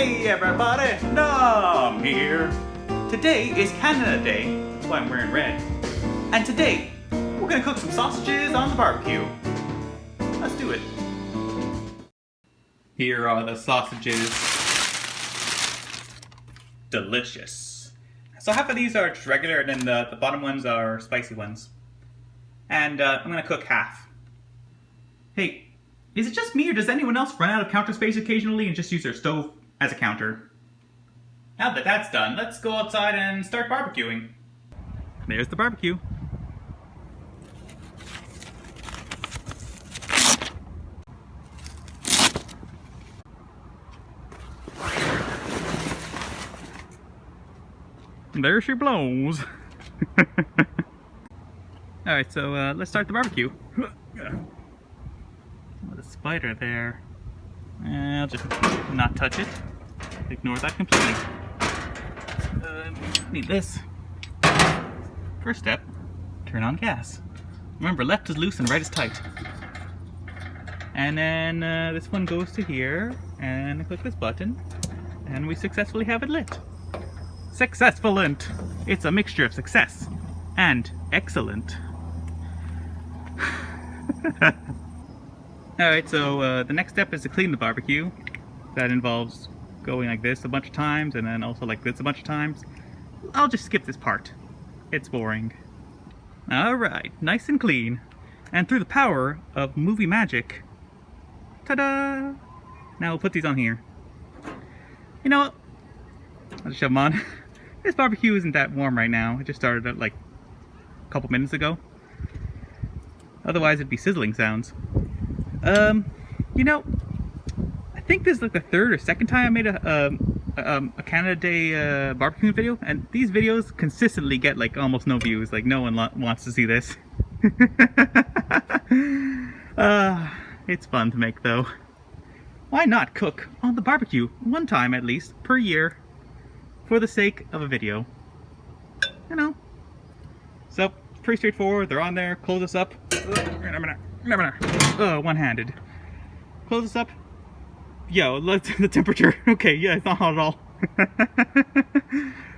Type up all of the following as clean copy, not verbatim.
Hey everybody, Nom here. Today is Canada Day, that's why I'm wearing red. And today, we're gonna cook some sausages on the barbecue. Let's do it. Here are the sausages. Delicious. So half of these are just regular, and then the bottom ones are spicy ones. And I'm gonna cook half. Hey, is it just me, or does anyone else run out of counter space occasionally and just use their stove as a counter? Now that that's done, let's go outside and start barbecuing. There's the barbecue. There she blows. Alright, so let's start the barbecue. The spider there. I'll just not touch it. Ignore that completely. Need this. First step, turn on gas. Remember, left is loose and right is tight. And then this one goes to here, and I click this button, and we successfully have it lit. Successfulent! It's a mixture of success and excellent. Alright, so the next step is to clean the barbecue. That involves going like this a bunch of times and then also like this a bunch of times. I'll just skip this part. It's boring. Alright, nice and clean. And through the power of movie magic, ta-da! Now we'll put these on here. You know what? I'll just shove them on. This barbecue isn't that warm right now. It just started like a couple minutes ago. Otherwise it'd be sizzling sounds. You know, I think this is like the third or second time I made a Canada Day barbecue video, and these videos consistently get like almost no views. Like no one wants to see this. It's fun to make though. Why not cook on the barbecue one time at least per year for the sake of a video? You know. So, pretty straightforward. They're on there. Close this up. One-handed. Close this up. Yo, look the temperature. Okay, yeah, it's not hot at all.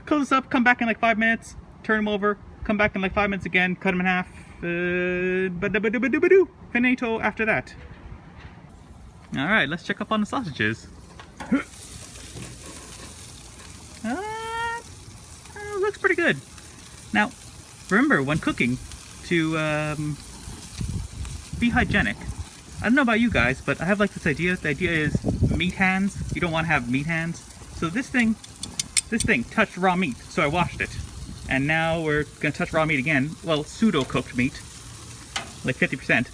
Close this up, come back in like 5 minutes, turn them over, come back in like 5 minutes again, cut them in half. Finito after that. Alright, let's check up on the sausages. Looks pretty good. Now, remember when cooking to be hygienic. I don't know about you guys, but I have like this idea. The idea is meat hands. You don't want to have meat hands. So this thing touched raw meat, so I washed it. And now we're gonna touch raw meat again. Well, pseudo-cooked meat, like 50%.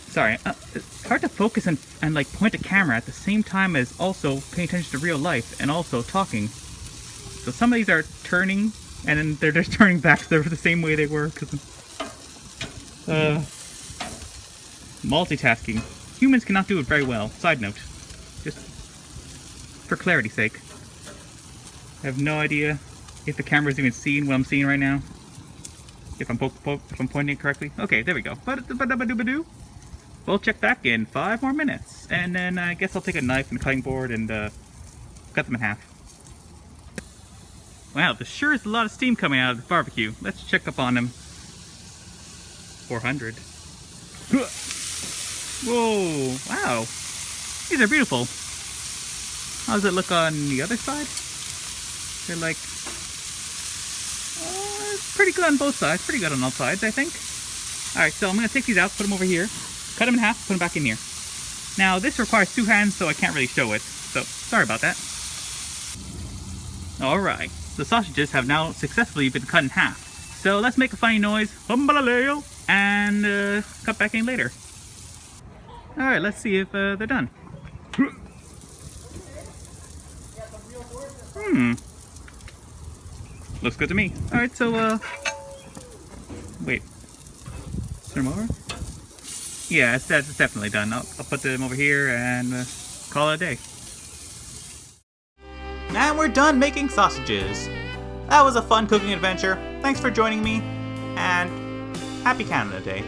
Sorry, it's hard to focus and like point a camera at the same time as also paying attention to real life and also talking. So some of these are turning, and then they're just turning back so they're the same way they were. Multitasking. Humans cannot do it very well. Side note. Just for clarity's sake. I have no idea if the camera's even seeing what I'm seeing right now. If I'm pointing it correctly. Okay, there we go. We'll check back in 5 more minutes. And then I guess I'll take a knife and a cutting board and cut them in half. Wow, there sure is a lot of steam coming out of the barbecue. Let's check up on them. 400. Whoa, wow. These are beautiful. How does it look on the other side? They're like... it's pretty good on both sides. Pretty good on all sides, I think. Alright, so I'm going to take these out, put them over here. Cut them in half, put them back in here. Now, this requires 2 hands, so I can't really show it. So, sorry about that. Alright, the sausages have now successfully been cut in half. So, let's make a funny noise. And cut back in later. Alright, let's see if they're done. Looks good to me. Alright, so, wait. Turn them over? Yeah, that's definitely done. I'll put them over here and call it a day. And we're done making sausages. That was a fun cooking adventure. Thanks for joining me, and happy Canada Day.